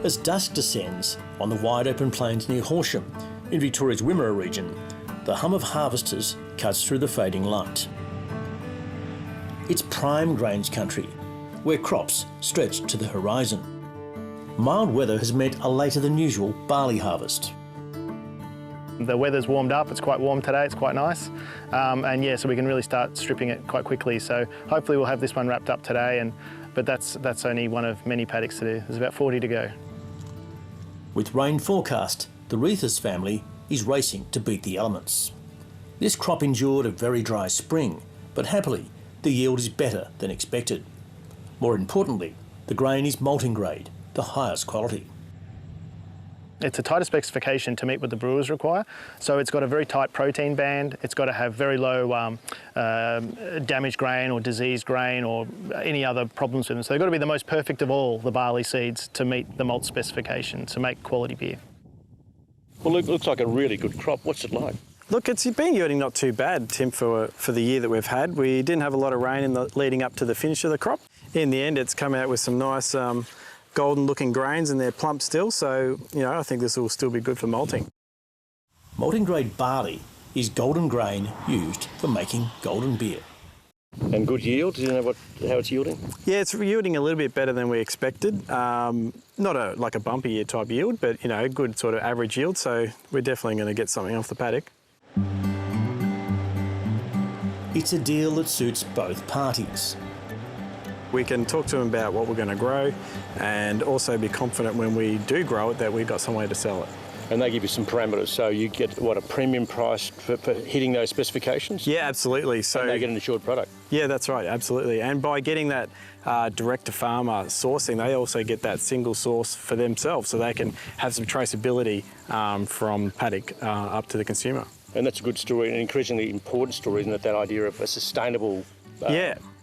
As dusk descends on the wide open plains near Horsham, in Victoria's Wimmera region, the hum of harvesters cuts through the fading light. It's prime grains country, where crops stretch to the horizon. Mild weather has meant a later than usual barley harvest. The weather's warmed up, it's quite warm today, it's quite nice. And yeah, so we can really start stripping it quite quickly. So hopefully we'll have this one wrapped up today, but that's only one of many paddocks to do. There's about 40 to go. With rain forecast, the Reithers family is racing to beat the elements. This crop endured a very dry spring, but happily, the yield is better than expected. More importantly, the grain is malting grade, the highest quality. It's a tighter specification to meet what the brewers require. So it's got a very tight protein band. It's got to have very low damaged grain or diseased grain or any other problems with them. So they've got to be the most perfect of all the barley seeds to meet the malt specification to make quality beer. Well, it looks like a really good crop. What's it like? Look, it's been yielding not too bad, Tim, for the year that we've had. We didn't have a lot of rain leading up to the finish of the crop. In the end, it's come out with some nice golden looking grains and they're plump still, so I think this will still be good for malting. Malting grade barley is golden grain used for making golden beer. And good yield? Do you know how it's yielding? Yeah, it's yielding a little bit better than we expected. Not like a bumper year type yield, but a good sort of average yield, so we're definitely going to get something off the paddock. It's a deal that suits both parties. We can talk to them about what we're going to grow and also be confident when we do grow it that we've got some way to sell it. And they give you some parameters, so you get, a premium price for hitting those specifications? Yeah, absolutely. So and they get an assured product? Yeah, that's right, absolutely. And by getting that direct-to-farmer sourcing, they also get that single source for themselves, so they can have some traceability from paddock up to the consumer. And that's a good story, an increasingly important story, isn't it, that idea of a sustainable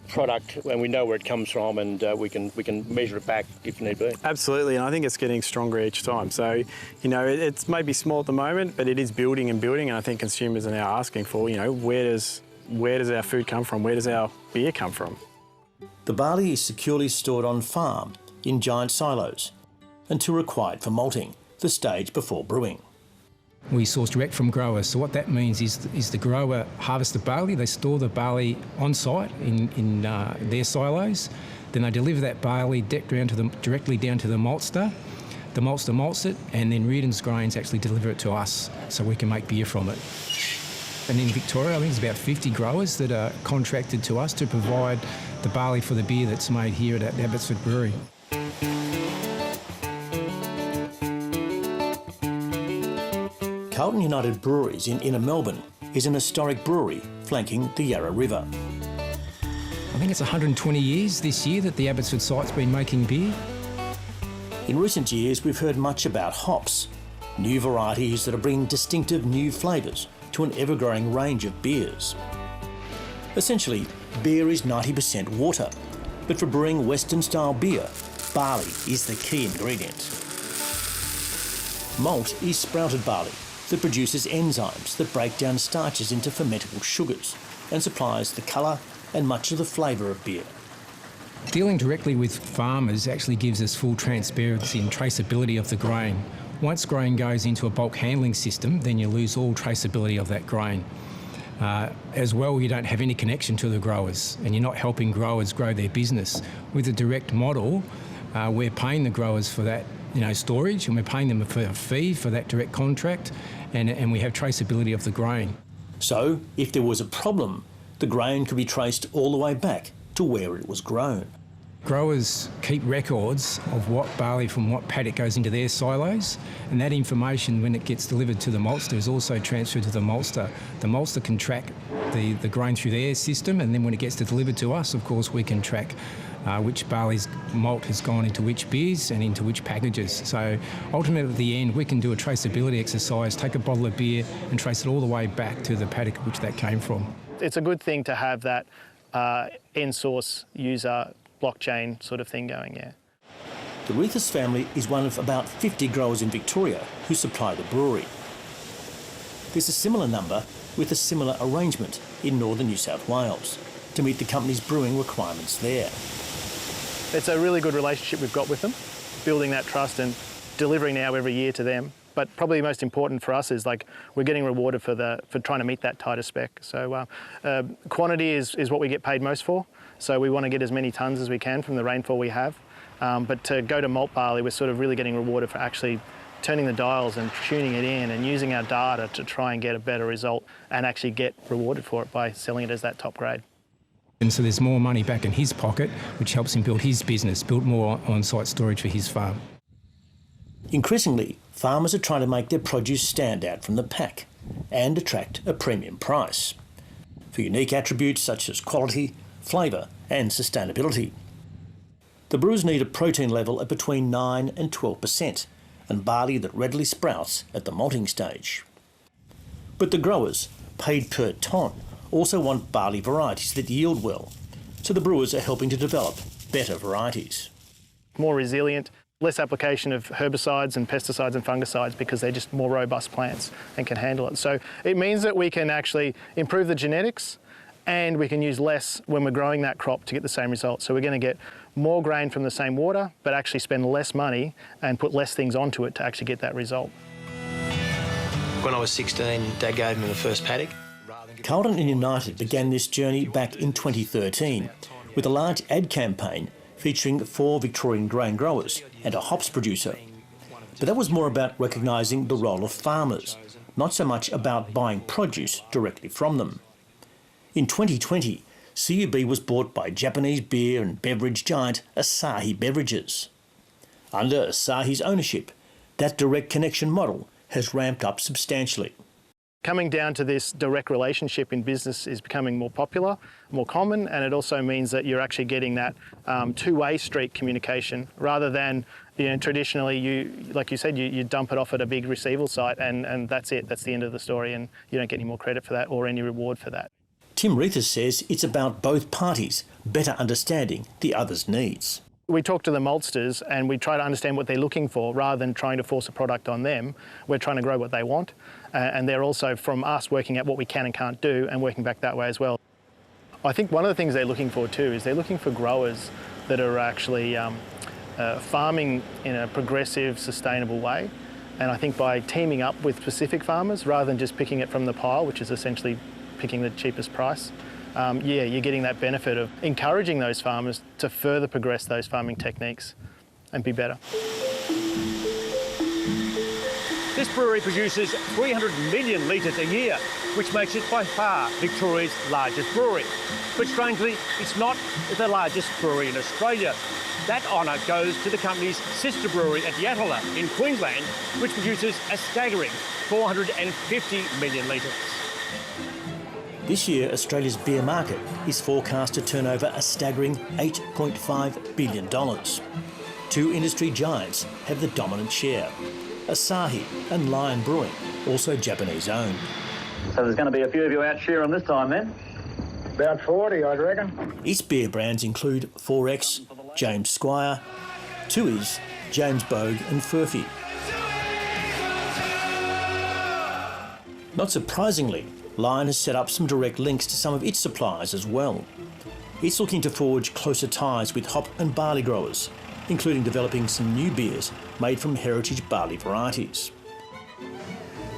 product, and we know where it comes from, and we can measure it back if need be. Absolutely, and I think it's getting stronger each time. So, it's maybe small at the moment, but it is building and building, and I think consumers are now asking for, where does our food come from? Where does our beer come from? The barley is securely stored on farm in giant silos until required for malting, the stage before brewing. We source direct from growers, so what that means is the grower harvests the barley, they store the barley on site in their silos, then they deliver that barley directly down to the maltster. The maltster malts it, and then Reardon's Grains actually deliver it to us so we can make beer from it. And in Victoria, I think there's about 50 growers that are contracted to us to provide the barley for the beer that's made here at Abbotsford Brewery. Carlton United Breweries in Inner Melbourne is an historic brewery flanking the Yarra River. I think it's 120 years this year that the Abbotsford site's been making beer. In recent years, we've heard much about hops, new varieties that are bringing distinctive new flavours to an ever-growing range of beers. Essentially, beer is 90% water, but for brewing Western-style beer, barley is the key ingredient. Malt is sprouted barley that produces enzymes that break down starches into fermentable sugars and supplies the colour and much of the flavour of beer. Dealing directly with farmers actually gives us full transparency and traceability of the grain. Once grain goes into a bulk handling system, then you lose all traceability of that grain. As well, you don't have any connection to the growers, and you're not helping growers grow their business. With a direct model, we're paying the growers for that storage, and we're paying them for a fee for that direct contract, and we have traceability of the grain. So, if there was a problem, the grain could be traced all the way back to where it was grown. Growers keep records of what barley from what paddock goes into their silos, and that information, when it gets delivered to the maltster, is also transferred to the maltster. The maltster can track the grain through their system, and then when it gets delivered to us, of course, we can track which barley's malt has gone into which beers and into which packages. So ultimately at the end we can do a traceability exercise, take a bottle of beer and trace it all the way back to the paddock which that came from. It's a good thing to have that end source user blockchain sort of thing going, yeah. The Reithers family is one of about 50 growers in Victoria who supply the brewery. There's a similar number with a similar arrangement in northern New South Wales to meet the company's brewing requirements there. It's a really good relationship we've got with them, building that trust and delivering now every year to them. But probably the most important for us is like we're getting rewarded for trying to meet that tighter spec. So quantity is what we get paid most for. So we want to get as many tonnes as we can from the rainfall we have. But to go to malt barley, we're sort of really getting rewarded for actually turning the dials and tuning it in and using our data to try and get a better result and actually get rewarded for it by selling it as that top grade. And so there's more money back in his pocket, which helps him build his business, build more on-site storage for his farm. Increasingly, farmers are trying to make their produce stand out from the pack and attract a premium price for unique attributes such as quality, flavour and sustainability. The brewers need a protein level of between 9 and 12% and barley that readily sprouts at the malting stage. But the growers, paid per tonne, also want barley varieties that yield well, so the brewers are helping to develop better varieties. More resilient, less application of herbicides and pesticides and fungicides because they're just more robust plants and can handle it. So it means that we can actually improve the genetics and we can use less when we're growing that crop to get the same result. So we're going to get more grain from the same water, but actually spend less money and put less things onto it to actually get that result. When I was 16, Dad gave me the first paddock. Carlton and United began this journey back in 2013 with a large ad campaign featuring 4 Victorian grain growers and a hops producer. But that was more about recognising the role of farmers, not so much about buying produce directly from them. In 2020, CUB was bought by Japanese beer and beverage giant Asahi Beverages. Under Asahi's ownership, that direct connection model has ramped up substantially. Coming down to this direct relationship in business is becoming more popular, more common, and it also means that you're actually getting that two-way street communication rather than, traditionally, like you said, you dump it off at a big receival site and that's it, that's the end of the story, and you don't get any more credit for that or any reward for that. Tim Reithers says it's about both parties better understanding the other's needs. We talk to the maltsters and we try to understand what they're looking for rather than trying to force a product on them. We're trying to grow what they want, and they're also, from us, working out what we can and can't do and working back that way as well. I think one of the things they're looking for too is they're looking for growers that are actually farming in a progressive, sustainable way. And I think by teaming up with specific farmers rather than just picking it from the pile, which is essentially picking the cheapest price, you're getting that benefit of encouraging those farmers to further progress those farming techniques and be better. This brewery produces 300 million litres a year, which makes it by far Victoria's largest brewery. But strangely, it's not the largest brewery in Australia. That honour goes to the company's sister brewery at Yatala in Queensland, which produces a staggering 450 million litres. This year, Australia's beer market is forecast to turn over a staggering $8.5 billion. 2 industry giants have the dominant share. Asahi and Lion Brewing, also Japanese owned. So there's going to be a few of you out cheering this time then? About 40, I'd reckon. Its beer brands include 4X, James Squire, Tui's, James Bogue and Furphy. Not surprisingly, Lion has set up some direct links to some of its suppliers as well. It's looking to forge closer ties with hop and barley growers, including developing some new beers made from heritage barley varieties.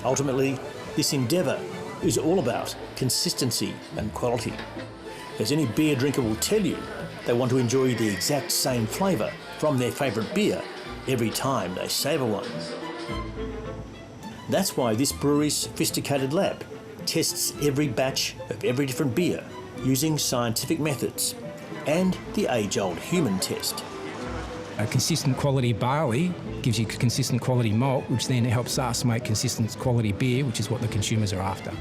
Ultimately, this endeavour is all about consistency and quality. As any beer drinker will tell you, they want to enjoy the exact same flavour from their favourite beer every time they savour one. That's why this brewery's sophisticated lab tests every batch of every different beer using scientific methods and the age-old human test. A consistent quality barley gives you consistent quality malt, which then helps us make consistent quality beer, which is what the consumers are after.